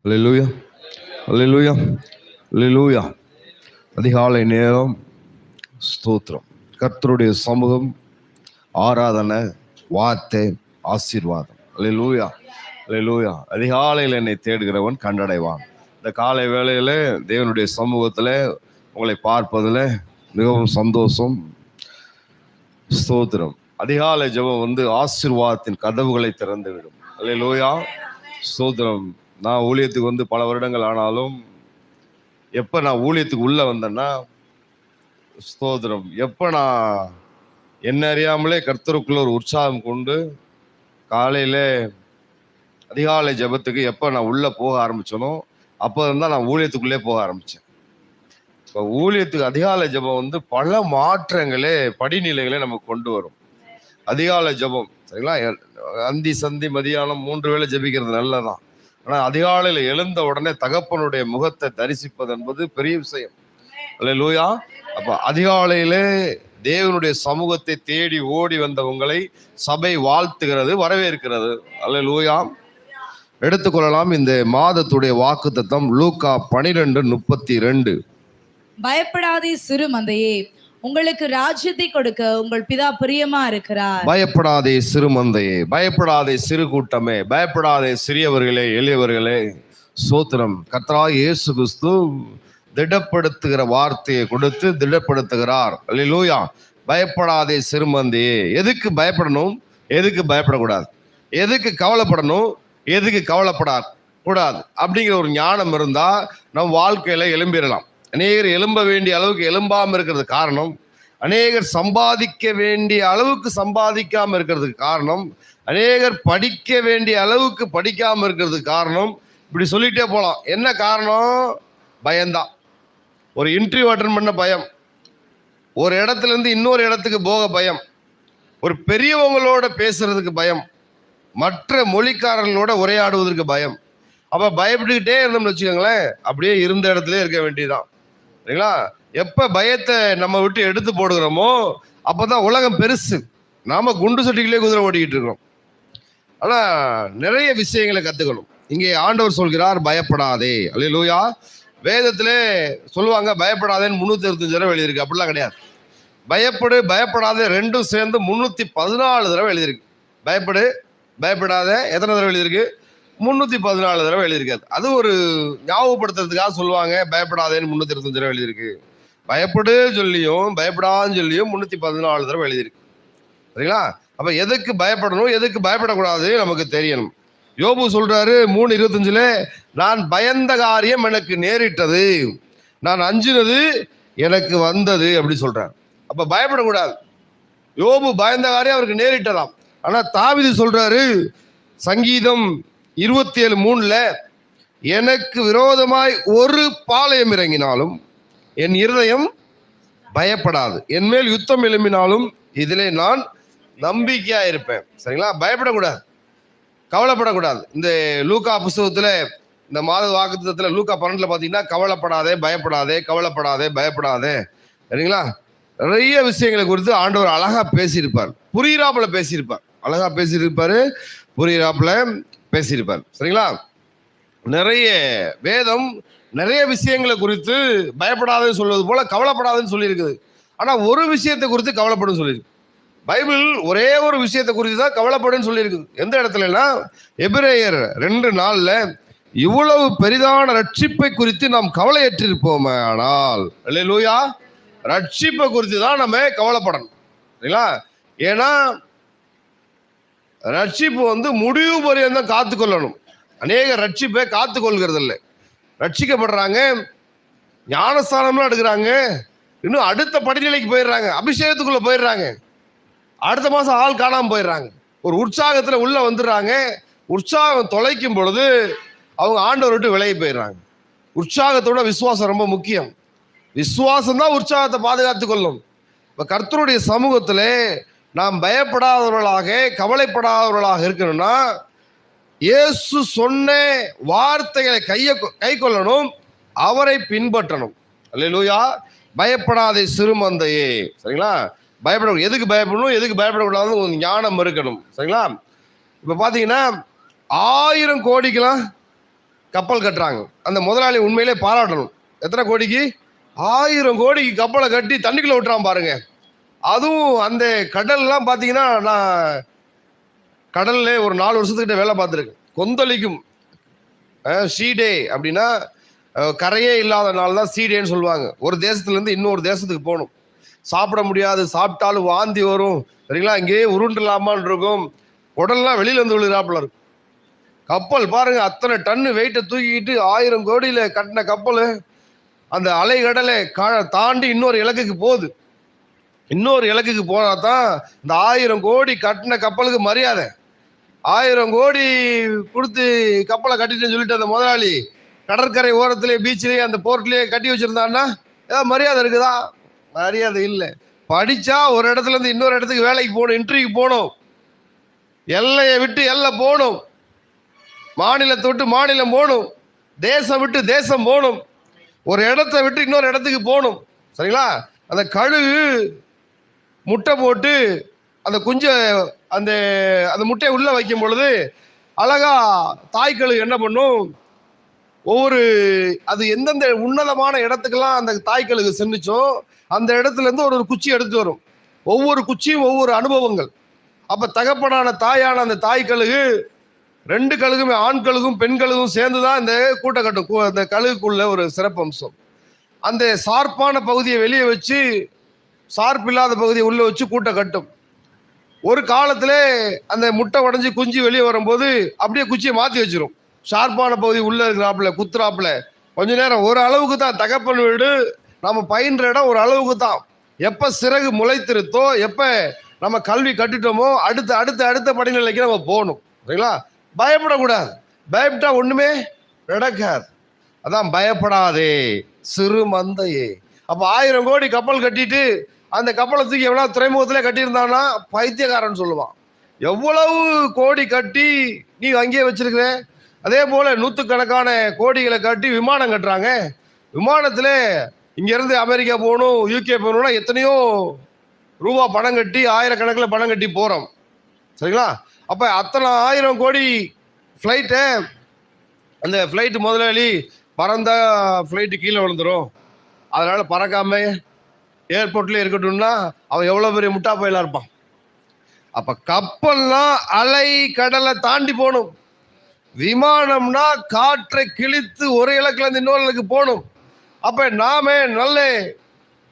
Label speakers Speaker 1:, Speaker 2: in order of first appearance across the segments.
Speaker 1: அல்லேலூயா, அல்லேலூயா, அல்லேலூயா. அதிகாலை நேரம், ஸ்தோத்திரம். கர்த்தருடைய சமூகம், ஆராதனை, வார்த்தை, ஆசீர்வாதம். அல்லேலூயா, அல்லேலூயா. அதிகாலையில் என்னை தேடுகிறவன் கண்டடைவான். இந்த காலை வேளையில் தேவனுடைய சமூகத்தில் உங்களை பார்ப்பதில் மிகவும் சந்தோஷம். ஸ்தோத்திரம். அதிகாலை ஜெபம் ஆசீர்வாதத்தின் கதவுகளை திறந்துவிடும். அல்லேலூயா, ஸ்தோத்திரம். நான் ஊழியத்துக்கு பல வருடங்கள் ஆனாலும் எப்போ நான் ஊழியத்துக்கு உள்ளே வந்தேன்னா, ஸ்தோத்திரம், எப்போ நான் என்ன அறியாமலே கர்த்தருக்குள்ள ஒரு உற்சாகம் கொண்டு காலையில் அதிகாலை ஜெபத்துக்கு எப்போ நான் உள்ளே போக ஆரம்பித்தனோ அப்போ இருந்தால் நான் ஊழியத்துக்குள்ளே போக ஆரம்பித்தேன். இப்போ ஊழியத்துக்கு அதிகாலை ஜெபம் பல மாற்றங்களே, படிநிலைகளே நமக்கு கொண்டு வரும். அதிகாலை ஜெபம் சரிங்களா, அந்தி சந்தி மதியானம் 3 வேளை ஜெபிக்கிறது நல்லதான். ஆனால் அதிகாலையில் எழுந்த உடனே தகப்பனுடைய முகத்தை தரிசிப்பது என்பது பெரிய விஷயம். அல்லேலூயா. அப்போ அதிகாலையிலே தேவனுடைய சமூகத்தை தேடி ஓடி வந்த உங்களை சபை வாழ்த்துகிறது, வரவேற்கிறது. அல்லேலூயா. எடுத்துக்கொள்ளலாம் இந்த மாதத்துடைய வாக்குத்தத்தம் லூக்கா 12:32.
Speaker 2: பயப்படாதே சிறு மந்தையே, உங்களுக்கு ராஜ்யத்தை கொடுக்க உங்கள் பிதா பிரியமா இருக்கிறார்.
Speaker 1: பயப்படாதே சிறு மந்தையே, பயப்படாதே சிறு கூட்டமே, பயப்படாதே சிறியவர்களே, எளியவர்களே. சோத்திரம். கர்த்தராகிய இயேசு கிறிஸ்து திடப்படுத்துகிற வார்த்தையை கொடுத்து திடப்படுத்துகிறார். அல்லேலூயா. பயப்படாதே சிறு மந்தையே. எதுக்கு பயப்படணும், எதுக்கு பயப்படக்கூடாது, எதுக்கு கவலைப்படணும், எதுக்கு கவலைப்படக்கூடாது அப்படிங்கிற ஒரு ஞானம் இருந்தா நம் வாழ்க்கையில எழும்பிடலாம். அநேகர் எழும்ப வேண்டிய அளவுக்கு எழும்பாம இருக்கிறது காரணம், அநேகர் சம்பாதிக்க வேண்டிய அளவுக்கு சம்பாதிக்காம இருக்கிறதுக்கு காரணம், அநேகர் படிக்க வேண்டிய அளவுக்கு படிக்காம இருக்கிறதுக்கு காரணம். இப்படி சொல்லிட்டே போலாம். என்ன காரணம்? பயம்தான். ஒரு இன்டர்வியூ அட்டன் பண்ண பயம், ஒரு இடத்துல இருந்து இன்னொரு இடத்துக்கு போக பயம், ஒரு பெரியவங்களோட பேசுறதுக்கு பயம், மற்ற மொழிக்காரர்களோட உரையாடுவதற்கு பயம். அப்ப பயப்பட்டுக்கிட்டே இருந்தோம்னு வச்சுக்கோங்களேன், அப்படியே இருந்த இடத்துல இருக்க வேண்டியதுதான். சரிங்களா? எப்ப பயத்தை நம்ம விட்டு எடுத்து போடுகிறோமோ அப்பதான் உலகம் பெருசு, நாம குண்டு சட்டிகளே குதிரை ஓடிக்கிட்டு இருக்கிறோம். ஆனா நிறைய விஷயங்களை கத்துக்கணும். இங்கே ஆண்டவர் சொல்கிறார் பயப்படாதே. அல்லேலூயா. வேதத்திலே சொல்லுவாங்க பயப்படாதேன்னு 365 தடவை எழுதியிருக்கு. அப்படிலாம் கிடையாது. பயப்படு பயப்படாதே ரெண்டும் சேர்ந்து 314 தடவை எழுதியிருக்கு. பயப்படு பயப்படாத எத்தனை தடவை எழுதியிருக்கு? 314 தடவை எழுதியிருக்காது. அது ஒரு ஞாபகப்படுத்துறதுக்காக சொல்லுவாங்க பயப்படாதேன்னு 325 தடவை எழுதியிருக்கு. பயப்படு சொல்லியும் பயப்படான்னு சொல்லியும் 314 தடவை எழுதியிருக்கு. சரிங்களா? அப்ப எதுக்கு பயப்படணும், எதுக்கு பயப்படக்கூடாது நமக்கு தெரியணும். யோபு சொல்றாரு 3:25, நான் பயந்த காரியம் எனக்கு நேரிட்டது, நான் அஞ்சினது எனக்கு வந்தது அப்படி சொல்றாரு. அப்ப பயப்படக்கூடாது. யோபு பயந்த காரியம் அவருக்கு நேரிட்டதாம். ஆனா தாவீது சொல்றாரு சங்கீதம் 27:3, எனக்கு விரோதமாய் ஒரு பாளையம் இறங்கினாலும் என் இருதயம் பயப்படாது, என் மேல் யுத்தம் எழும்பினாலும் இதிலே நான் நம்பிக்கையா இருப்பேன். சரிங்களா? பயப்படக்கூடாது, கவலைப்படக்கூடாது. இந்த லூக்கா புஸ்தகத்துல இந்த மாத வாக்குத்தத்தத்துல லூக்கா 12 பாத்தீங்கன்னா கவலைப்படாதே பயப்படாதே கவலைப்படாதே பயப்படாதே. சரிங்களா? நிறைய விஷயங்களை குறித்து ஆண்டவர் அழகா பேசியிருப்பார், புரியிறாப்புல பேசியிருப்பார், அழகா பேசியிருப்பாரு, புரியிறாப்புல பேசியிருப்பார். சரிங்களா? நிறைய வேதம் நிறைய விஷயங்களை குறித்து பயப்படாதுன்னு சொல்வது போல கவலைப்படாதுன்னு சொல்லியிருக்குது. ஆனா ஒரு விஷயத்தை குறித்து கவலைப்படுன்னு சொல்லியிருக்கு. பைபிள் ஒரே ஒரு விஷயத்தை குறித்து தான் கவலைப்படுன்னு சொல்லியிருக்குது. எந்த இடத்துலனா எபிரேயர் 2:4, இவ்வளவு பெரிதான ரட்சிப்பை குறித்து நாம் கவலையற்றிருப்போமே ஆனால், அல்லேலூயா, ரட்சிப்பை குறித்து தான் நம்ம கவலைப்படணும். சரிங்களா? ஏன்னா ரட்சிப்பு முடிவு பரியந்தம் காத்து கொள்ளணும். அநேக ரட்சிப்பை காத்து கொள்கிறது இல்லை. ரட்சிக்கப்படுறாங்க, ஞானஸ்தானம்லாம் எடுக்கிறாங்க, இன்னும் அடுத்த படிநிலைக்கு போயிடுறாங்க, அபிஷேகத்துக்குள்ள போயிடுறாங்க, அடுத்த மாசம் ஆள் காணாம போயிடுறாங்க. ஒரு உற்சாகத்துல உள்ள வந்துடுறாங்க, உற்சாகம் தொலைக்கும் பொழுது அவங்க ஆண்டவர் விட்டு விலகி போயிடுறாங்க. உற்சாகத்தோட விசுவாசம் ரொம்ப முக்கியம். விசுவாசம் தான் உற்சாகத்தை பாதுகாத்து கொள்ளும். இப்ப கர்த்தருடைய சமூகத்திலே நாம் பயப்படாதவர்களாக கவலைப்படாதவர்களாக இருக்கணும்னா இயேசு சொன்ன வார்த்தைகளை கை கொள்ளணும், அவரை பின்பற்றணும். அல்லேலூயா. பயப்படாதே சிறுமந்தையே. சரிங்களா? பயப்பட எதுக்கு பயப்படணும், எதுக்கு பயப்படக்கூடாதுன்னு ஒரு ஞானம் இருக்கணும். சரிங்களா? இப்ப பாத்தீங்கன்னா 1000 கோடிக்கெல்லாம் கப்பல் கட்டுறாங்க. அந்த முதலாளி உண்மையிலே பாராட்டணும். எத்தனை கோடிக்கு? 1000 கோடிக்கு கப்பலை கட்டி தண்ணிக்குள்ள விட்டுறான் பாருங்க. அதுவும் அந்த கடல்லாம் பார்த்தீங்கன்னா, நான் கடல்ல ஒரு 4 வருஷத்துக்கிட்ட வேலை பார்த்துருக்கேன். கொந்தளிக்கும். சீடே அப்படின்னா கரையே இல்லாத நாள் தான் சீடேன்னு சொல்லுவாங்க. ஒரு தேசத்துலேருந்து இன்னொரு தேசத்துக்கு போகணும். சாப்பிட முடியாது, சாப்பிட்டாலும் வாந்தி வரும், சரிங்களா? இங்கேயே உருண்டுலாமான் இருக்கும், உடல்லாம் வெளியில வந்து விழுகிறாப்புல இருக்கும். கப்பல் பாருங்க, அத்தனை டன்னு வெயிட்டை தூக்கிக்கிட்டு 1000 கோடியில கட்டின கப்பல் அந்த அலைகடலை தாண்டி இன்னொரு இலக்குக்கு போகுது. இன்னொரு இலக்குக்கு போனா தான் இந்த 1000 கோடி கட்டின கப்பலுக்கு மரியாதை. 1000 கோடி கொடுத்து கப்பலை கட்டிட்டுன்னு சொல்லிட்டு அந்த முதலாளி கடற்கரை ஓரத்திலே, பீச்சிலேயே, அந்த போர்ட்லேயே கட்டி வச்சிருந்தான்னா ஏதாவது மரியாதை இருக்குதா? மரியாதை இல்லை. படிச்சா ஒரு இடத்துல இருந்து இன்னொரு இடத்துக்கு வேலைக்கு போகணும், இன்டர்வியூக்கு போகணும், எல்லையை விட்டு எல்லை போகணும், மாநிலத்தை விட்டு மாநிலம் போகணும், தேசம் விட்டு தேசம் போகணும், ஒரு இடத்தை விட்டு இன்னொரு இடத்துக்கு போகணும், சரிங்களா? அந்த கழுகு முட்டை போட்டு அந்த குஞ்சை அந்த அந்த முட்டையை உள்ள வைக்கும் பொழுது அழகா தாய்க்கழுகு என்ன பண்ணும், ஒவ்வொரு அது எந்தெந்த உன்னதமான இடத்துக்கெல்லாம் அந்த தாய்க்கழுகு சென்றுச்சோ அந்த இடத்துல இருந்து ஒரு குச்சி எடுத்து வரும். ஒவ்வொரு குச்சியும் ஒவ்வொரு அனுபவங்கள். அப்ப தகப்பனான தாயான அந்த தாய்க்கழுகு 2 கழுகுமே, ஆண் கழுகும் பெண் கழுகும் சேர்ந்துதான் இந்த கூட்டை கட்டும். அந்த கழுகுக்குள்ள ஒரு சிறப்பம்சம், அந்த சார்பான பகுதியை வெளியே வச்சு சார்பில்லாத பகுதியை உள்ள வச்சு கூட்டை கட்டும். ஒரு காலத்துல அந்த முட்டை உடஞ்சி குஞ்சு வெளியே வரும்போது அப்படியே குச்சியை மாத்தி வச்சிரும். ஷார்ப்பான பகுதி உள்ள இருக்கிறாப்புல குத்துறாப்புல கொஞ்ச நேரம் ஒரு அளவுக்கு தான். தகப்பன் வீடு நம்ம பயின்ற இடம் ஒரு அளவுக்கு தான். எப்ப சிறகு முளைத்திருத்தோ, எப்ப நம்ம கல்வி கட்டுட்டோமோ அடுத்த அடுத்த அடுத்த படிநிலைக்கு நம்ம போகணும், சரிங்களா? பயப்படக்கூடாது. பயப்பட்டா ஒண்ணுமே நடக்காது. அதான் பயப்படாதே சிறு மந்தையே. அப்ப 1000 கோடி கப்பல் கட்டிட்டு அந்த கப்பலை தூக்கி எவ்வளவு துறைமுகத்திலே கட்டியிருந்தான்னா பைத்தியக்காரன் சொல்லுவான். எவ்வளவு கோடி கட்டி நீ அங்கேயே வச்சிருக்கிற. அதே போல 100கணக்கான கோடிகளை கட்டி விமானம் கட்டுறாங்க. விமானத்துல இங்க இருந்து அமெரிக்கா போகணும், யூகே போகணும்னா எத்தனையோ ரூபா பணம் கட்டி, 1000கணக்கில் பணம் கட்டி போறோம், சரிங்களா? அப்ப அத்தனை 1000 கோடி ஃப்ளைட்டு, அந்த ஃப்ளைட்டு முதலாளி பறந்தா ஃப்ளைட்டு கீழே விழுந்துரும், அதனால பறக்காம ஏர்போர்ட்ல இருக்கட்டும்னா அவன் எவ்வளவு பெரிய முட்டா பயிலா இருப்பான். அப்ப கப்பல்னா அலை கடலை தாண்டி போகணும். விமானம்னா காற்றை கிழித்து ஒரு இலக்குல இருந்து இன்னொரு இலக்கு போகணும். அப்ப நாம நல்ல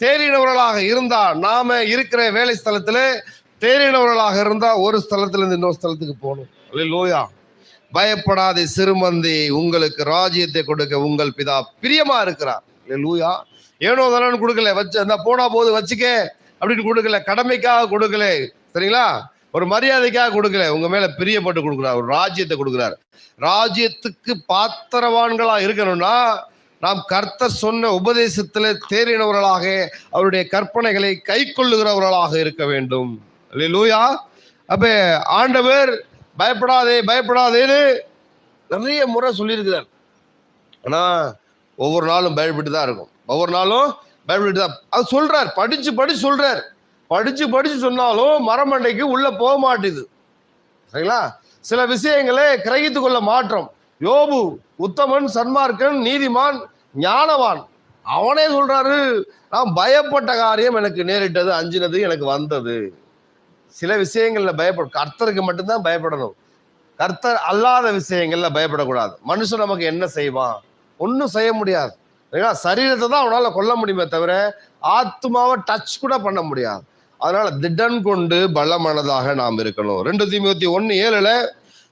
Speaker 1: தேறினவர்களாக இருந்தா, நாம இருக்கிற வேலை ஸ்தலத்துல தேறினவர்களாக இருந்தா ஒரு ஸ்தலத்துல இருந்து இன்னொரு ஸ்தலத்துக்கு போகணும். அல்லேலூயா. பயப்படாதே சிறுமந்தி, உங்களுக்கு ராஜ்யத்தை கொடுக்க உங்கள் பிதா பிரியமா இருக்கிறார். அல்லேலூயா. ஏனோ தானு கொடுக்கல, வச்சு அந்த போனா போது வச்சுக்க அப்படின்னு கொடுக்கல, கடமைக்காக கொடுக்கல, சரிங்களா? ஒரு மரியாதைக்காக கொடுக்கல, உங்க மேல பிரியப்பட்டு கொடுக்குறார். ஒரு ராஜ்யத்தை கொடுக்குறார். ராஜ்யத்துக்கு பாத்திரவான்களா இருக்கணும்னா நாம் கர்த்தர் சொன்ன உபதேசத்துல தேறினவர்களாக, அவருடைய கற்பனைகளை கை கொள்ளுகிறவர்களாக இருக்க வேண்டும். அல்லேலூயா. அப்ப ஆண்டவர் பயப்படாதே பயப்படாதேன்னு நிறைய முறை சொல்லியிருக்கிறார். ஆனா ஒவ்வொரு நாளும் பயப்பட்டு தான் இருக்கும். ஒவ்வொரு நாளும் பயப்பட்டு தான் அது சொல்றார். படிச்சு படிச்சு சொல்றார். படிச்சு படிச்சு சொன்னாலும் மரமண்டைக்கு உள்ள போக மாட்டேது, சரிங்களா? சில விஷயங்களை கிரகித்து கொள்ள மாற்றோம். யோபு உத்தமன், சன்மார்க்கன், நீதிமான், ஞானவான், அவனே சொல்றாரு, நான் பயப்பட்ட காரியம் எனக்கு நேரிட்டது, அஞ்சினது எனக்கு வந்தது. சில விஷயங்கள்ல பயப்படும். கர்த்தருக்கு மட்டும்தான் பயப்படணும். கர்த்தர் அல்லாத விஷயங்கள்ல பயப்படக்கூடாது. மனுஷன் நமக்கு என்ன செய்வான்? ஒன்றும் செய்ய முடியாது. சரீரத்தை தான் அவனால கொல்ல முடியுமே தவிர ஆத்மாவை டச் கூட பண்ண முடியாது. அதனால திடன் கொண்டு பலமானதாக நாம் இருக்கணும். 2 தீமோத்தேயு 1:7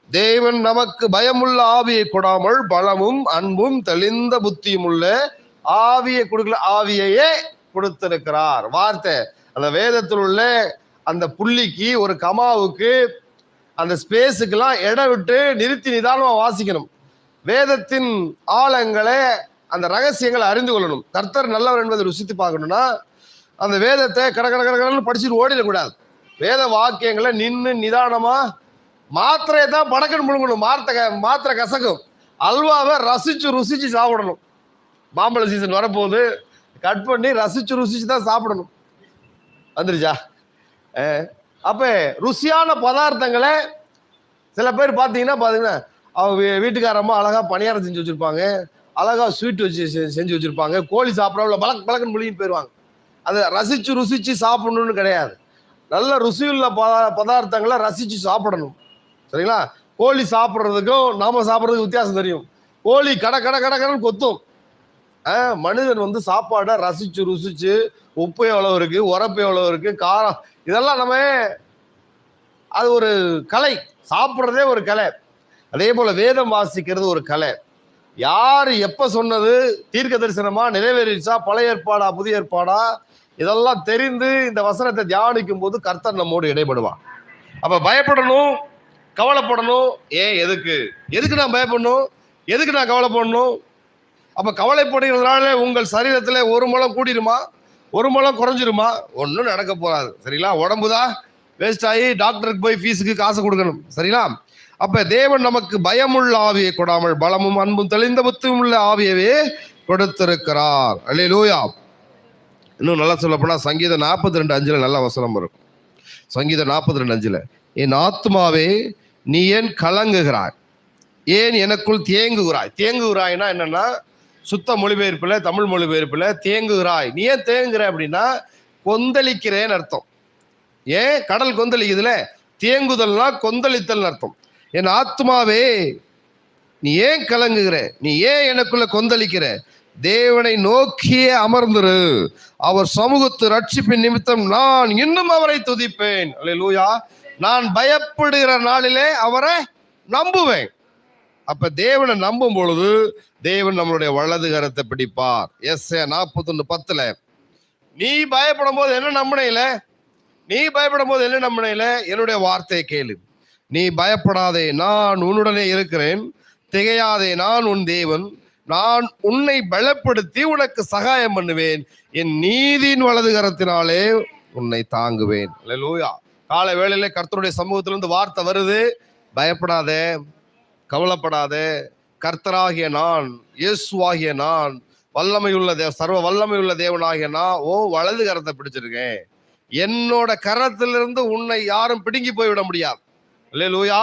Speaker 1: தேவன் நமக்கு பயமுள்ள ஆவியை கொடாமல் பலமும் அன்பும் தெளிந்த புத்தியும் உள்ள ஆவியை கொடுக்கல, ஆவியையே கொடுத்திருக்கிறார். வார்த்தை அந்த வேதத்தில் உள்ள அந்த புள்ளிக்கு, ஒரு கமாவுக்கு, அந்த ஸ்பேஸுக்கெல்லாம் இடம் விட்டு நிறுத்தி நிதானமா வாசிக்கணும். வேதத்தின் ஆழங்களை, அந்த ரகசியங்களை அறிந்து கொள்ளணும். கர்த்தர் நல்லவர் என்பதை ருசித்து பார்க்கணும்னா அந்த வேதத்தை கடற்கடன்னு படிச்சுட்டு ஓடிடக்கூடாது. வேத வாக்கியங்களை நின்று நிதானமா, மாத்திரையை தான் படக்குன்னு முழுங்கணும். மாத்திரை கசக்கும். அல்வாவை ரசிச்சு ருசிச்சு சாப்பிடணும். மாம்பழ சீசன் வரப்போகுது, கட் பண்ணி ரசிச்சு ருசிச்சு தான் சாப்பிடணும். வந்துருச்சா? அப்ப ருசியான பதார்த்தங்களை சில பேர் பார்த்தீங்கன்னா அவங்க வீட்டுக்காரம்மா அழகா பணியாரம் செஞ்சு வச்சிருப்பாங்க, அழகா ஸ்வீட் வச்சு செஞ்சு வச்சிருப்பாங்க. கோழி சாப்பிடாம பழக்க பழக்கன்னு முழுகின்னு போயிடுவாங்க. அதை ரசிச்சு ருசிச்சு சாப்பிடணும்னு கிடையாது. நல்ல ருசியுள்ள பதார்த்தங்களை ரசிச்சு சாப்பிடணும். சரிங்களா? கோழி சாப்பிட்றதுக்கும் நாம சாப்பிட்றதுக்கு வித்தியாசம் தெரியும். கோழி கடன்னு கொத்தும். மனிதன் சாப்பாடை ரசிச்சு ருசிச்சு உப்பு எவ்வளவு இருக்கு, உரப்பு எவ்வளவு இருக்கு, காரம், இதெல்லாம் நம்ம அது ஒரு கலை. சாப்பிட்றதே ஒரு கலை. அதே போல வேதம் வாசிக்கிறது ஒரு கலை. யாரு எப்ப சொன்னது தீர்க்க தரிசனமா நிறைவேறிச்சா, பழைய ஏற்பாடா புதிய ஏற்பாடா, இதெல்லாம் தெரிந்து இந்த வசனத்தை தியானிக்கும் போது கர்த்தர் நம்மோடு இடைபடுவான். அப்ப பயப்படணும், கவலைப்படணும். எதுக்கு நான் பயப்படணும், எதுக்கு நான் கவலைப்படணும்? அப்ப கவலைப்படுகிறதுனால உங்கள் சரீரத்துல 1 முழம் கூடிருமா, 1 முழம் குறைஞ்சிருமா? ஒன்றும் நடக்க போறாது. சரிங்களா? உடம்புதான் வேஸ்ட் ஆகி டாக்டருக்கு போய் ஃபீஸுக்கு காசு கொடுக்கணும். சரிங்களா? அப்ப தேவன் நமக்கு பயமுள்ள ஆவியை கொடாமல் பலமும் அன்பும் தெளிந்த புத்தியும் உள்ள ஆவியவே கொடுத்திருக்கிறார். அல்லேலூயா. இன்னும் நல்லா சொல்ல போனா சங்கீதம் 42:5 நல்ல வசனம் இருக்கும். சங்கீதம் 42:5, என் ஆத்மாவே நீ ஏன் கலங்குகிறாய், ஏன் எனக்குள் தேங்குகிறாய்னா என்னன்னா, சுத்த மொழிபெயர்ப்புல, தமிழ் மொழிபெயர்ப்புல தேங்குகிறாய். நீ ஏன் தேங்குகிற அப்படின்னா கொந்தளிக்கிறேன்னு அர்த்தம். ஏன் கடல் கொந்தளிக்குதுல, தேங்குதல்னா கொந்தளித்தல் அர்த்தம். என் ஆத்மாவே நீ ஏன் கலங்குகிற, நீ ஏன் எனக்குள்ள கொந்தளிக்கிற, தேவனை நோக்கியே அமர்ந்துரு, அவர் சமூகத்து ரட்சிப்பின் நிமித்தம் நான் இன்னும் அவரை துதிப்பேன். அல்லேலூயா. நான் பயப்படுகிற நாளிலே அவரை நம்புவேன். அப்ப தேவனை நம்பும் பொழுது தேவன் நம்மளுடைய வலது கரத்தை பிடிப்பார். எஸ்ஏ 41:10, நீ பயப்படும் போது என்ன நம்பினையில, என்னுடைய வார்த்தையை கேளு. நீ பயப்படாதே, நான் உன்னுடனே இருக்கிறேன். திகையாதே, நான் உன் தேவன். நான் உன்னை பலப்படுத்தி உனக்கு சகாயம் பண்ணுவேன். என் நீதியின் வலது கரத்தினாலே உன்னை தாங்குவேன். அல்லேலூயா. காலை வேளையில கர்த்தருடைய சமூகத்திலிருந்து வார்த்தை வருது. பயப்படாதே, கவலைப்படாதே, கர்த்தராகிய நான், இயேசுவாகிய நான், சர்வ வல்லமையுள்ள தேவனாகிய நான் வலது கரத்தை பிடிச்சிருக்கேன். என்னோட கரத்திலிருந்து உன்னை யாரும் பிடுங்கி போய்விட முடியாது. அல்லேலூயா.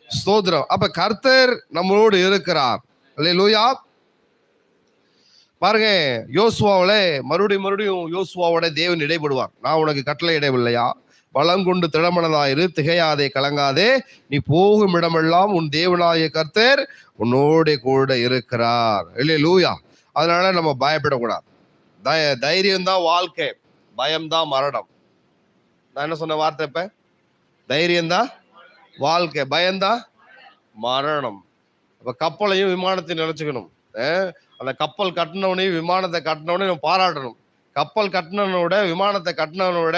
Speaker 1: ஸ்தோத்திரம். அப்ப கர்த்தர் நம்மளோடு இருக்கிறார். அல்லேலூயா. பாருங்க, யோசுவாவில மறுபடியும் யோசுவாவோட தேவன் இடைபடுவார். நான் உனக்கு கட்டளை இடைவில்லையா, பலங்கொண்டு திடமனதாயிரு, திகையாதே, கலங்காதே, நீ போகும் இடமெல்லாம் உன் தேவனாகிய கர்த்தர் உன்னோட கூட இருக்கிறார். அல்லேலூயா. அதனால நம்ம பயப்படக்கூடாது. தைரியம் தான் வாழ்க்கை, பயம்தான் மரணம். நான் என்ன சொன்ன வார்த்தை? இப்ப தைரியம்தான் வாழ்க்கை, பயம்தான் மரணம். அப்ப கப்பலையும் விமானத்தையும் நினைச்சுக்கணும். அந்த கப்பல் கட்டினவனையும் விமானத்தை கட்டினவனையும் நம்ம பாராட்டணும். கப்பல் கட்டினவனோட விமானத்தை கட்டினவனோட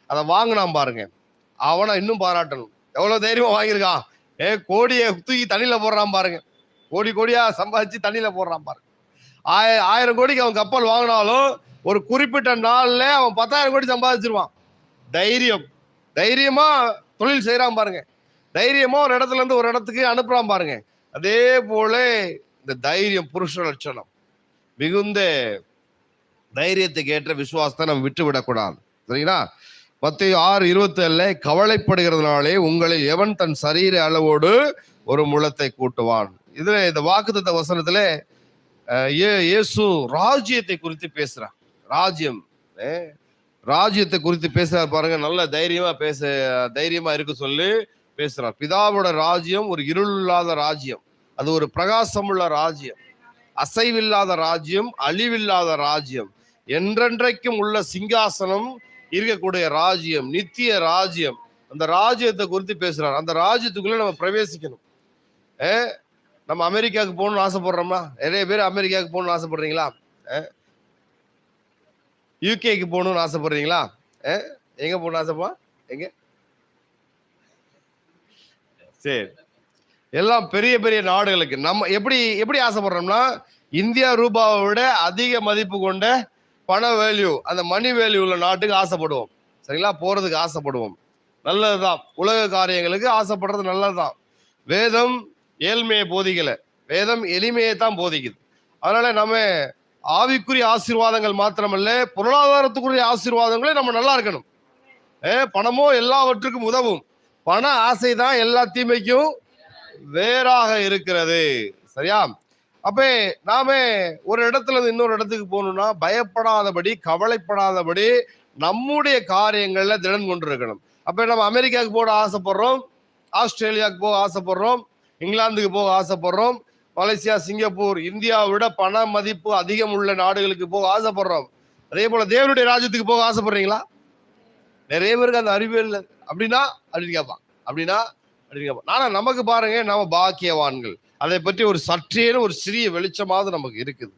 Speaker 1: அதை வாங்கினான் பாருங்க, அவனை இன்னும் பாராட்டணும். எவ்வளவு தைரியமா வாங்கியிருக்கான். கோடியை தூக்கி தண்ணியில போடுறான் பாருங்க, கோடியா சம்பாதிச்சு தண்ணியில போடுறான் பாருங்க. 1000 கோடிக்கு அவன் கப்பல் வாங்கினாலும் ஒரு குறிப்பிட்ட நாள்ல அவன் 10,000 கோடி சம்பாதிச்சிருவான். தைரியமா தொழில் செய்யறான் பாருங்க, தைரியமா ஒரு இடத்துல இருந்து ஒரு இடத்துக்கு அனுப்புறான் பாருங்க. அதே போல இந்த தைரியம் புருஷ லட்சணம். மிகுந்த தைரியத்துக்கு ஏற்ற விசுவாசத்தை நம்ம விட்டு விடக்கூடாது. சரிங்களா? மத்தேயு 6:27, கவலைப்படுகிறதுனாலே உங்களில் எவன் தன் சரீர அளவோடு ஒரு முழத்தை கூட்டுவான். இதுல இந்த வாக்குத்தத்த வசனத்துல இயேசு ராஜ்யத்தை குறித்து பேசுறார். ராஜ்யத்தை குறித்து பேசுறார் பாருங்க. நல்ல தைரியமா இருக்கு சொல்லி பேசுறார். பிதாவோட ராஜ்யம் ஒரு இருள் இல்லாத ராஜ்யம், அது ஒரு பிரகாசமுள்ள ராஜ்யம், அசைவில்லாத ராஜ்யம், அழிவில்லாத ராஜ்யம், என்றென்றைக்கும் உள்ள சிங்காசனம் இருக்கக்கூடிய ராஜ்யம், நித்திய ராஜ்யம். அந்த ராஜ்யத்தை குறித்து பேசுறார். அந்த ராஜ்யத்துக்குள்ள நம்ம பிரவேசிக்கணும். நம்ம அமெரிக்காவுக்கு போகணும்னு ஆசைப்படுறோமா? நிறைய பேர் அமெரிக்காவுக்கு போகணும்னு ஆசைப்படுறீங்களா? யூகேக்கு போகணும்னு ஆசைப்படுறீங்களா? எங்க போகணும்னு ஆசைப்பா? எங்க? சரி, எல்லாம் பெரிய பெரிய நாடுகளுக்கு. நம்ம எப்படி ஆசைப்படுறோம்னா, இந்தியா ரூபாவை விட அதிக மதிப்பு கொண்ட பண வேல்யூ, அந்த மணி வேல்யூ உள்ள நாட்டுக்கு ஆசைப்படுவோம். சரிங்களா? போறதுக்கு ஆசைப்படுவோம். நல்லதுதான். உலக காரியங்களுக்கு ஆசைப்படுறது நல்லதுதான். வேதம் ஏழ்மையை போதிக்கல, வேதம் எளிமையை தான் போதிக்குது. அதனால நம்ம ஆவிக்குரிய ஆசீர்வாதங்கள் மாத்திரமல்ல, பொருளாதாரத்துக்குரிய ஆசீர்வாதங்களே நம்ம நல்லா இருக்கணும். பணமோ எல்லாவற்றுக்கும் உதவும். பண ஆசை தான் எல்லா தீமைக்கும் வேறாக இருக்கிறது. சரியா? அப்ப நாம ஒரு இடத்துல இருந்து இன்னொரு இடத்துக்கு போகணும்னா பயப்படாதபடி, கவலைப்படாதபடி நம்முடைய காரியங்கள்ல திடன் கொண்டிருக்கணும். அப்ப நம்ம அமெரிக்காவுக்கு போக ஆசைப்படுறோம், ஆஸ்திரேலியாவுக்கு போக ஆசைப்படுறோம், இங்கிலாந்துக்கு போக ஆசைப்படுறோம், மலேசியா, சிங்கப்பூர், இந்தியாவை விட பண மதிப்பு அதிகம் உள்ள நாடுகளுக்கு போக ஆசைப்படுறோம். அதே போல தேவனுடைய ராஜ்யத்துக்கு போக ஆசைப்படுறீங்களா? நிறைய பேருக்கு அந்த அறிவே இல்லை. அப்படின்னா அப்படின்னு கேட்பான். அப்படின்னா அப்படின்னு கேட்பான். ஆனா நமக்கு பாருங்க, நம்ம பாக்கியவான்கள். அதை பற்றி ஒரு சற்றேனும் ஒரு சிறிய வெளிச்சமாவது நமக்கு இருக்குது.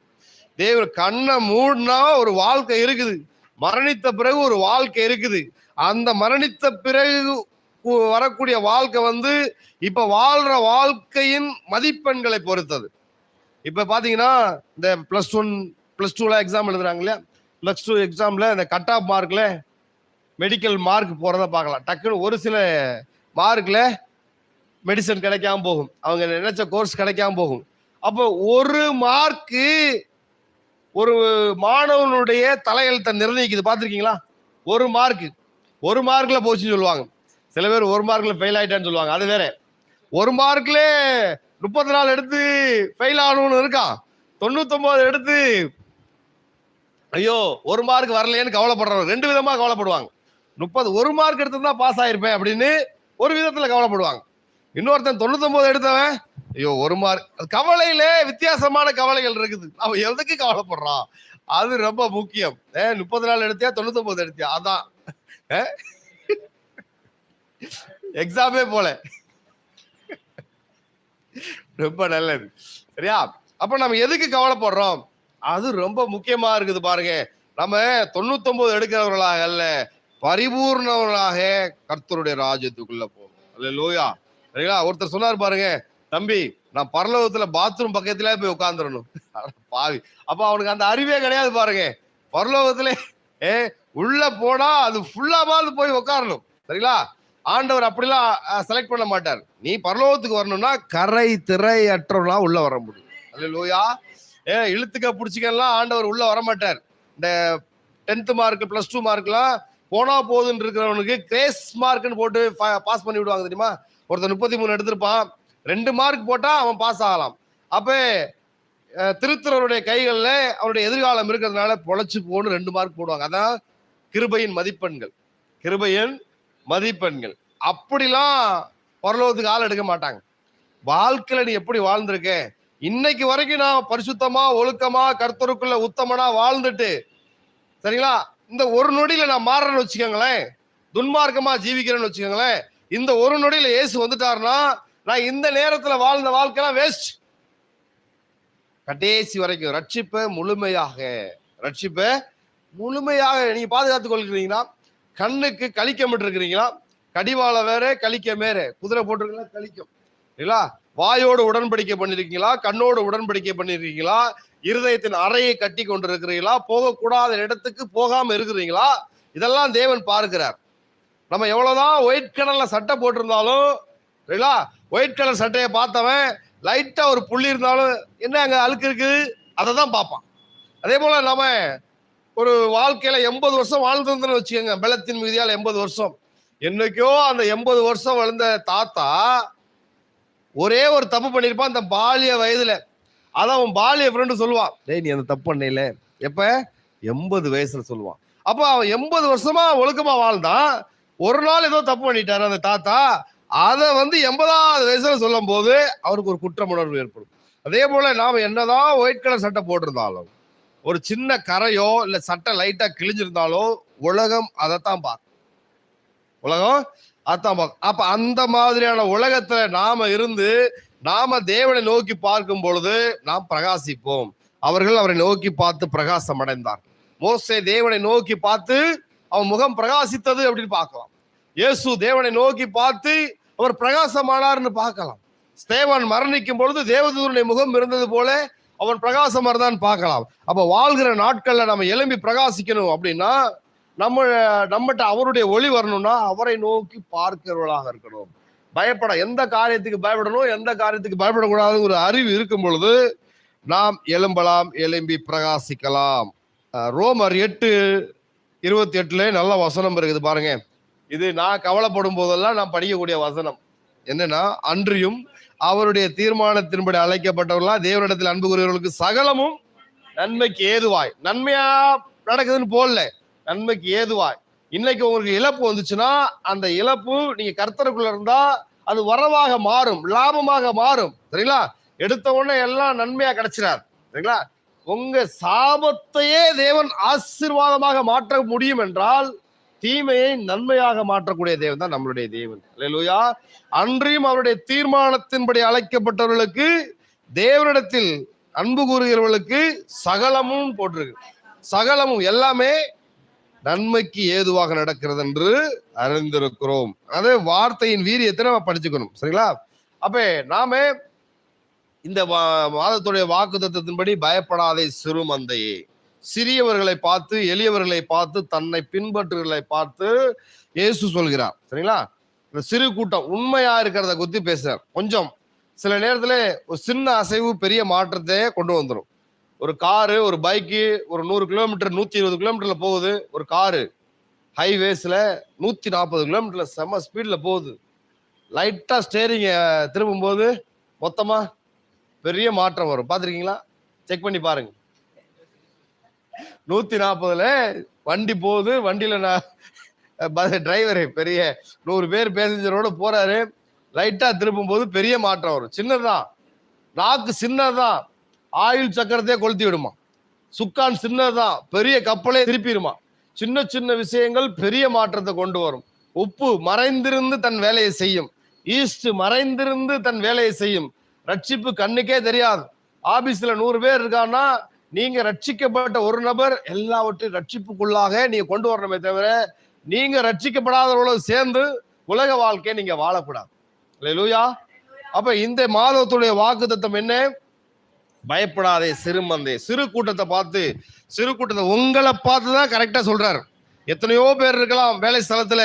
Speaker 1: தேவன் கண்ணை மூடினா ஒரு வாழ்க்கை இருக்குது, மரணித்த பிறகு ஒரு வாழ்க்கை இருக்குது. அந்த மரணித்த பிறகு வரக்கூடிய வாழ்க்கை இப்ப வாழ்ற வாழ்க்கையின் மதிப்பெண்களை பொறுத்தது. இப்ப பாத்தீங்கன்னா இந்த +1 +2 எக்ஸாம் எழுதுறாங்க இல்லையா? +2 எக்ஸாம்ல இந்த கட் ஆஃப் மார்க்ல மெடிக்கல் மார்க் போறத பார்க்கலாம். டக்குன்னு ஒரு சில மார்க்ல மெடிசன் கிடைக்காம போகும், அவங்க நினைச்ச கோர்ஸ் கிடைக்காம போகும். அப்போ ஒரு மார்க்கு ஒரு மாணவனுடைய தலையெழுத்தை நிர்ணயிக்குது. பார்த்துருக்கீங்களா? ஒரு மார்க்ல போச்சுன்னு சொல்லுவாங்க. சில பேர் ஒரு மார்க்ல ஃபெயில் ஆயிட்டான்னு சொல்லுவாங்க. அது வேற. ஒரு மார்க்ல 34 எடுத்து ஃபெயில் ஆகணும்னு இருக்கான், 99 எடுத்து ஐயோ ஒரு மார்க் வரலையேன்னு கவலைப்படுறவங்க ரெண்டு விதமா கவலைப்படுவாங்க. ஒரு மார்க் எடுத்திருந்தா பாஸ் ஆயிருப்பேன் அப்படின்னு ஒரு விதத்துல கவலைப்படுவாங்க. இன்னொருத்தன் 99 எடுத்தவன் ஐயோ ஒரு மார்க், கவலையில வித்தியாசமான கவலைகள் இருக்குது. அவன் எதுக்கு கவலைப்படுறான்? அது ரொம்ப முக்கியம். 34 எடுத்தியா 99 எடுத்தியா, அதான் எக்ஸாமே போல. ரொம்ப நல்லது. சரியா? அப்ப நம்ம எதுக்கு கவலைப்படுறோம்? அது ரொம்ப முக்கியமா இருக்குது. பாருங்க, நம்ம 99 எடுக்கிறவர்களாக அல்ல, பரிபூர்ணவர்களாக கர்த்தருடைய ராஜ்யத்துக்குள்ள போகணும். அல்லேலூயா. சரிங்களா? ஒருத்தர் சொன்னார் பாருங்க, தம்பி நான் பரலோகத்துல பாத்ரூம் பக்கத்துல போய் உட்கார்ந்துடணும். பாவி, அப்ப அவனுக்கு அந்த அறிவே கிடையாது. பாருங்க, பரலோகத்துல உள்ள போனா அது ஃபுல்லாவது போய் உட்காரணும். சரிங்களா? ஆண்டவர் அப்படிலாம் செலக்ட் பண்ண மாட்டார். நீ பரலோகத்துக்கு வரணும்னா கரை திரை அற்றவனா உள்ள வர முடியும். அல்லேலூயா. இழுத்துக்க பிடிச்சிக்கலாம் ஆண்டவர் உள்ள வர மாட்டார். இந்த 10th மார்க் +2 மார்க்லாம் போனா போதுன்னு இருக்கிறவனுக்கு கிரேஸ் மார்க்னு போட்டு பாஸ் பண்ணி விடுவாங்க. தெரியுமா? ஒருத்தர் 33 எடுத்திருப்பான், 2 மார்க் போட்டா அவன் பாஸ் ஆகலாம். அப்ப திருத்துறவருடைய கைகள்ல அவருடைய எதிர்காலம் இருக்கிறதுனால பொழைச்சு போன்னு 2 மார்க் போடுவாங்க. அதான் கிருபையின் மதிப்பெண்கள். அப்படிலாம் பரலோகத்துக்கு ஆள் எடுக்க மாட்டாங்க. வாழ்க்கையில நீ எப்படி வாழ்ந்திருக்க, இன்னைக்கு வரைக்கும் நான் பரிசுத்தமா ஒழுக்கமா கர்த்தருக்குள்ள உத்தமனா வாழ்ந்துட்டு, சரிங்களா, இந்த ஒரு நொடியில நான் மாறுறேன்னு வச்சுக்கோங்களேன், துன்மார்க்கமா ஜீவிக்கிறேன்னு வச்சுக்கோங்களேன், இந்த ஒரு நொடியில இயேசு வந்துட்டாருன்னா நான் இந்த நேரத்துல வாழ்ந்த வாழ்க்கைலாம் வேஸ்ட். கடைசி வரைக்கும் ரட்சிப்பை முழுமையாக நீங்க பாதுகாத்துக் கொள்கிறீங்களா? கண்ணுக்கு கழிக்கப்பட்டு இருக்கிறீங்களா? கடிவாள வேற கழிக்க மேற, குதிரை போட்டிருக்கீங்களா கழிக்கும் இல்லைங்களா? வாயோடு உடன்படிக்கை பண்ணிருக்கீங்களா? கண்ணோடு உடன்படிக்கை பண்ணிருக்கீங்களா? இருதயத்தின் அறையை கட்டி கொண்டிருக்கிறீங்களா? போகக்கூடாத இடத்துக்கு போகாம இருக்கிறீங்களா? இதெல்லாம் தேவன் பார்க்கிறார். நம்ம எவ்வளவுதான் ஒயிட் கலர்ல சட்டை போட்டிருந்தாலும், சரிங்களா, ஒயிட் கலர் சட்டையை பார்த்தவன் லைட்டா ஒரு புள்ளி இருந்தாலும் என்ன அங்க அழுக்கு இருக்கு அதை தான் பார்ப்பான். அதே போல நம்ம ஒரு வாழ்க்கையில 80 வருஷம் வாழ்ந்துருந்தோம்னு வச்சுக்கோங்க, பலத்தின் மிகுதியால் 80 வருஷம். என்னைக்கோ அந்த 80 வருஷம் வளர்ந்த தாத்தா ஒரே ஒரு தப்பு பண்ணிருப்பான் அந்த பாலிய வயதுல. அதான் அவன் பாலிய ஃப்ரெண்டு சொல்லுவான், டேய் நீ அந்த தப்பு பண்ணல, எப்ப 80 வயசுல சொல்லுவான். அப்ப அவன் 80 வருஷமா ஒழுக்கமா வாழ்ந்தான். ஒரு நாள் ஏதோ தப்பு பண்ணிட்டாரு அந்த தாத்தா, அதை 80வது வயசுல சொல்லும் போது அவருக்கு ஒரு குற்ற உணர்வு ஏற்படும். அதே போல நாம என்னதான் ஒயிட் கலர் சட்டை போட்டிருந்தாலும், ஒரு சின்ன கரையோ இல்ல சட்டை லைட்டா கிழிஞ்சிருந்தாலோ உலகம் அதைத்தான் பார்க்கும். அப்ப அந்த மாதிரியான உலகத்துல நாம இருந்து நாம தேவனை நோக்கி பார்க்கும் பொழுது நாம் பிரகாசிப்போம். அவர்கள் அவரை நோக்கி பார்த்து பிரகாசம் அடைந்தார். மோசே தேவனை நோக்கி பார்த்து அவன் முகம் பிரகாசித்தது அப்படின்னு பார்க்கலாம். இயேசு தேவனை நோக்கி பார்த்து அவர் பிரகாசமானார்னு பார்க்கலாம். ஸ்தேவான் மரணிக்கும் பொழுது தேவதூதனுடைய முகம் இருந்தது போல அவன் பிரகாசமா இருந்தான்னு பார்க்கலாம். அப்ப வாழ்கிற நாட்கள்ல நம்ம எழும்பி பிரகாசிக்கணும் அப்படின்னா நம்மகிட்ட அவருடைய ஒளி வரணும்னா அவரை நோக்கி பார்க்கிறவர்களாக இருக்கணும். எந்த காரியத்துக்கு பயப்படணும், எந்த காரியத்துக்கு பயப்படக்கூடாது ஒரு அறிவு இருக்கும் பொழுது நாம் எழும்பி பிரகாசிக்கலாம். ரோமர் 8:28 நல்ல வசனம் இருக்குது பாருங்க. இது நான் கவலைப்படும் போதெல்லாம் நான் படிக்கக்கூடிய வசனம். என்னன்னா, அன்றியும் அவருடைய தீர்மானத்தின்படி அழைக்கப்பட்டவர்களா தேவனிடத்தில் அன்பு கூறுகிறவர்களுக்கு சகலமும் நன்மைக்கு ஏதுவாய். நன்மையா நடக்குதுன்னு போடல, நன்மைக்கு ஏதுவாய். இன்னைக்கு உங்களுக்கு இழப்பு வந்துச்சுன்னா அந்த இழப்பு நீங்க கர்த்தருக்குள்ள இருந்தா அது வரவாக மாறும், லாபமாக மாறும். சரிங்களா? எடுத்த உடனே எல்லாம் நன்மையா கிடைச்சிடாது. சரிங்களா? உங்க சாபத்தையே தேவன் ஆசீர்வாதமாக மாற்ற முடியும் என்றால் தீமையை நன்மையாக மாற்றக்கூடிய தேவன் தான் நம்மளுடைய தேவன். அல்லேலூயா. அன்றியும் அவருடைய தீர்மானத்தின்படி அழைக்கப்பட்டவர்களுக்கு தேவனிடத்தில் அன்பு கூறுகிறவர்களுக்கு சகலமும் போட்டிருக்கு. சகலமும் எல்லாமே நன்மைக்கு ஏதுவாக நடக்கிறது என்று அறிந்திருக்கிறோம். அதே வார்த்தையின் வீரியத்தை நம்ம படிச்சுக்கணும். சரிங்களா? அப்ப நாம இந்த மாதத்துடைய வாக்குத்தத்தத்தின்படி பயப்படாதே சிறு மந்தையே, சிறியவர்களை பார்த்து எளியவர்களை பார்த்து தன்னை பின்பற்றுகளை பார்த்து இயேசு சொல்கிறார். சரிங்களா? இந்த சிறு கூட்டம் உண்மையா இருக்கிறத குறித்து பேசுறார். கொஞ்சம் சில நேரத்துல ஒரு சின்ன அசைவு பெரிய மாற்றத்தை கொண்டு வந்துடும். ஒரு காரு, ஒரு பைக்கு ஒரு 100 கிலோமீட்டர் 120 கிலோமீட்டர்ல போகுது. ஒரு காரு ஹைவேஸ்ல 140 கிலோமீட்டர்ல செம்ம ஸ்பீட்ல போகுது. லைட்டா ஸ்டேரிங்க திரும்பும் போது மொத்தமா பெரிய மாற்றம் வரும். பார்த்துருக்கீங்களா? செக் பண்ணி பாருங்க. 140ல வண்டி போகுது. வண்டியில டிரைவரு பெரிய 100 பேர் பேசஞ்சரோட போறாரு. லைட்டா திரும்பும் போது பெரிய மாற்றம் வரும். சின்னதுதான், நாக்கு சின்னதுதான், ஆயுள் சக்கரத்தையே கொளுத்தி விடுமா. சுக்கான் சின்னதுதான், பெரிய கப்பலே திருப்பிடுமா. சின்ன சின்ன விஷயங்கள் பெரிய மாற்றத்தை கொண்டு வரும். உப்பு மறைந்திருந்து தன் வேலையை செய்யும். ஈஸ்ட் மறைந்திருந்து தன் வேலையை செய்யும். ரட்சிப்பு கண்ணுக்கே தெரியாது. ஆபீஸ்ல 100 பேர் இருக்கான்னா நீங்க ரட்சிக்கப்பட்ட ஒரு நபர் எல்லாவற்றையும் ரட்சிப்புக்குள்ளாக நீங்க கொண்டு வரணுமே தவிர நீங்க ரட்சிக்கப்படாதவர்களோடு சேர்ந்து உலக வாழ்க்கையை நீங்க வாழக்கூடாது. அல்லேலூயா. அப்ப இந்த மாதத்துடைய வாக்குத்தத்தம் என்ன? பயப்படாதே சிறுமந்தே. சிறு கூட்டத்தை பார்த்து, சிறு கூட்டத்தை உங்களை பார்த்துதான் கரெக்டா சொல்றாரு. எத்தனையோ பேர் இருக்கலாம் வேலை ஸ்தலத்துல,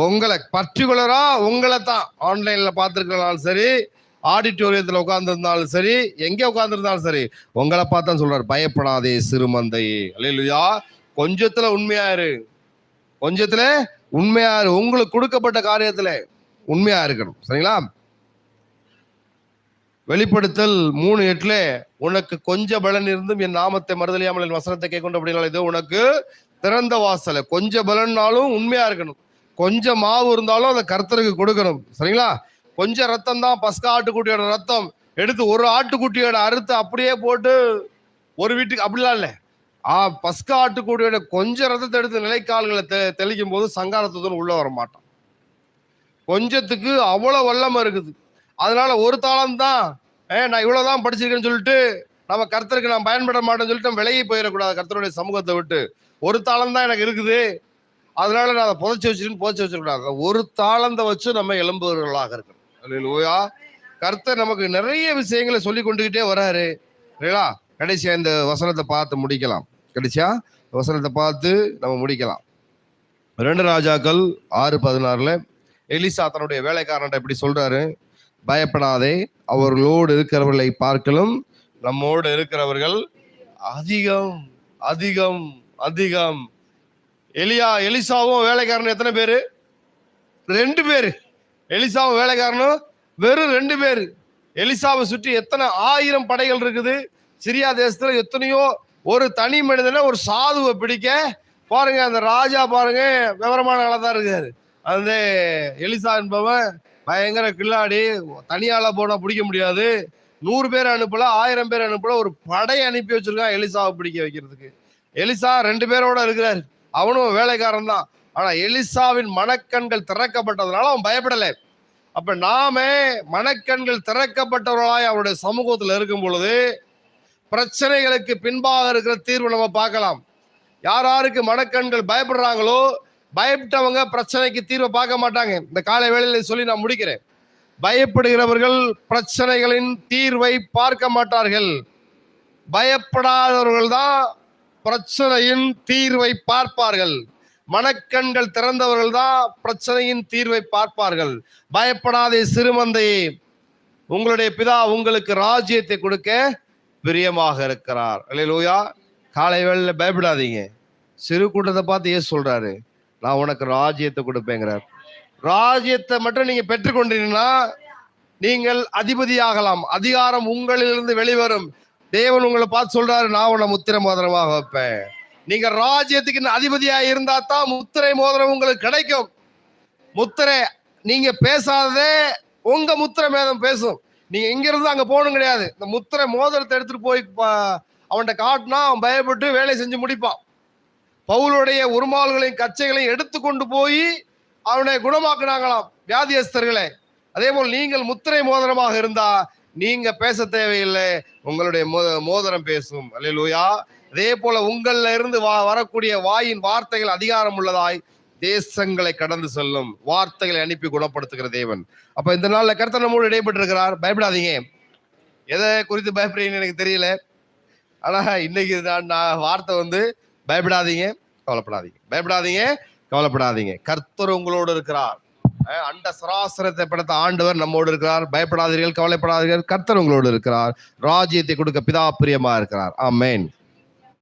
Speaker 1: உங்களை பர்டிகுலரா உங்களை தான் ஆன்லைன்ல பார்த்துருக்கனாலும் சரி, ஆடிட்டோரியத்துல உட்கார்ந்துருந்தாலும் சரி, எங்கே உட்கார்ந்துருந்தாலும் சரி, உங்களை பார்த்தான் சொல்றாரு பயப்படாதே சிறுமந்தையே. அல்லேலூயா. கொஞ்சத்துல உண்மையாரு, கொஞ்சத்துல உண்மையாரு. உங்களுக்கு கொடுக்கப்பட்ட காரியத்துல உண்மையா இருக்கணும். சரிங்களா? வெளிப்படுத்தல் 3:8 உனக்கு கொஞ்ச பலன் இருந்தும் என் நாமத்தை மறுதலியாமல் என் வசனத்தை கேட்கொண்டு அப்படின்னா இது உனக்கு திறந்த வாசல. கொஞ்ச பலன்னாலும் உண்மையா இருக்கணும். கொஞ்சம் மாவு இருந்தாலும் அதை கர்த்தருக்கு கொடுக்கணும். சரிங்களா? கொஞ்சம் ரத்தம் தான், பஸ்கா ஆட்டுக்குட்டியோட ரத்தம் எடுத்து ஒரு ஆட்டுக்குட்டியோட அறுத்து அப்படியே போட்டு ஒரு வீட்டுக்கு அப்படிலாம் இல்லை. பஸ்கா ஆட்டுக்குட்டியோட கொஞ்சம் ரத்தத்தை எடுத்து நிலைக்கால்களை தெளிக்கும் போது சங்காரத்துடன் உள்ள வர மாட்டான். கொஞ்சத்துக்கு அவ்வளவு வல்லமை இருக்குது. அதனால ஒரு தாளம் தான், நான் இவ்வளவுதான் படிச்சிருக்கேன்னு சொல்லிட்டு நம்ம கர்த்தருக்கு நான் பயன்பட மாட்டேன்னு சொல்லிட்டு விலகி போயிடக்கூடாது. கர்த்தருடைய சமூகத்தை விட்டு ஒரு தாளம் தான் எனக்கு இருக்குது, அதனால நான் அதை புதைச்சி வச்சிருக்கூடாது. ஒரு தாளந்தை வச்சு நம்ம எழும்புவர்களாக இருக்கணும். அல்லேலூயா. கர்த்தர் நமக்கு நிறைய விஷயங்களை சொல்லி கொண்டுகிட்டே வராரு. சரிங்களா? கடைசியா இந்த வசனத்தை பார்த்து முடிக்கலாம். கடைசியா வசனத்தை பார்த்து நம்ம முடிக்கலாம். 2 ராஜாக்கள் 6:16 எலிசா தன்னுடைய வேலைக்காரன் இப்படி சொல்றாரு, பயப்படாதே, அவர்களோடு இருக்கிறவர்களை பார்க்கலும் நம்மோடு இருக்கிறவர்கள் அதிகம் அதிகம் அதிகம். எலிசாவும் வேலைக்காரனும் எத்தனை பேரு? 2 பேரு. எலிசாவும் வேலைக்காரனும் வெறும் 2 பேரு. எலிசாவை சுற்றி எத்தனை 1000 படைகள் இருக்குது. சிரியா தேசத்துல எத்தனையோ. ஒரு தனி மனிதனை, ஒரு சாதுவை பிடிக்க பாருங்க, அந்த ராஜா பாருங்க விவரமான ஆளதான் இருக்காரு. அந்த எலிசா என்பவன் பயங்கர கில்லாடி, தனியால போனா பிடிக்க முடியாது. 100 பேர் அனுப்பல, 1000 பேர் அனுப்பல, ஒரு படையை அனுப்பி வச்சிருக்கான் எலிசாவை பிடிக்க வைக்கிறதுக்கு. எலிசா 2 பேரோட இருக்கிறாரு, அவனும் வேலைக்காரன் தான். ஆனா எலிசாவின் மனக்கண்கள் திறக்கப்பட்டதுனால அவன் பயப்படலை. அப்ப நாம மனக்கண்கள் திறக்கப்பட்டவர்களாய் அவருடைய சமூகத்துல இருக்கும் பொழுது பிரச்சனைகளுக்கு பின்பாக இருக்கிற தீர்வு நம்ம பார்க்கலாம். யார் யாருக்கு மனக்கண்கள் பயப்படுறாங்களோ, பயப்பட்டவங்க பிரச்சனைக்கு தீர்வை பார்க்க மாட்டாங்க. இந்த காலை வேளையில சொல்லி நான் முடிக்கிறேன். பயப்படுகிறவர்கள் பிரச்சனைகளின் தீர்வை பார்க்க மாட்டார்கள். பயப்படாதவர்கள் தான் பிரச்சனையின் தீர்வை பார்ப்பார்கள். மனக்கண்கள் திறந்தவர்கள் தான் பிரச்சனையின் தீர்வை பார்ப்பார்கள். பயப்படாதே சிறுமந்தையே, உங்களுடைய பிதா உங்களுக்கு ராஜ்யத்தை கொடுக்க பிரியமாக இருக்கிறார். அல்லேலூயா. காலை வேளையில பயப்படாதீங்க. சிறு கூட்டத்தை பார்த்து ஏன் சொல்றாரு, நான் உனக்கு ராஜ்யத்தை கொடுப்பேங்கிறார். ராஜ்யத்தை மட்டும் நீங்க பெற்றுக்கொண்டீங்கன்னா நீங்கள் அதிபதியாகலாம். அதிகாரம் உங்களிலிருந்து வெளிவரும். தேவன் உங்களை பார்த்து சொல்றாரு, நான் உன்னை முத்திரை மோதிரமாக வைப்பேன். நீங்க ராஜ்யத்துக்கு அதிபதியா இருந்தா தான் முத்திரை மோதிரம் உங்களுக்கு கிடைக்கும். முத்திரை நீங்க பேசாததே உங்க முத்திரை மேதம் பேசும். நீங்க இங்க இருந்து அங்க போகணும் கிடையாது. இந்த முத்திரை மோதிரத்தை எடுத்துட்டு போய் அவன்கிட்ட காட்டினா அவன் பயப்பட்டு வேலை செஞ்சு முடிப்பான். பவுலுடைய உருமால்களையும் கச்சைகளையும் எடுத்து கொண்டு போய் அவனை குணமாக்குனாங்களாம் வியாதியஸ்தர்களை. அதே போல் நீங்கள் முத்திரை மோதிரமாக இருந்தா நீங்க பேச தேவையில்லை, உங்களுடைய மோதிரம் பேசும். அல்லேலூயா. அதே போல உங்கள்ல இருந்து வரக்கூடிய வாயின் வார்த்தைகள் அதிகாரம் உள்ளதாய் தேசங்களை கடந்து செல்லும். வார்த்தைகளை அனுப்பி குணப்படுத்துகிற தேவன். அப்ப இந்த நாள்ல கர்த்தர் நம்மோடு இடைப்பட்டு இருக்கிறார். பயப்படாதீங்க. எதை குறித்து பயப்படுறீங்கன்னு எனக்கு தெரியல. ஆனா இன்னைக்கு நான் வார்த்தை பயப்படாதீங்க, கவலைப்படாதீங்க. பயப்படாதீங்க, கவலைப்படாதீங்க. கர்த்தர் உங்களோடு இருக்கிறார். அண்ட சராசரத்தை படைத்த ஆண்டவர் நம்மோடு இருக்கிறார். பயப்படாதீர்கள், கவலைப்படாதீர்கள். கர்த்தர் உங்களோடு இருக்கிறார். ராஜ்யத்தை கொடுக்க பிதா பிரியமா இருக்கிறார். ஆமென்.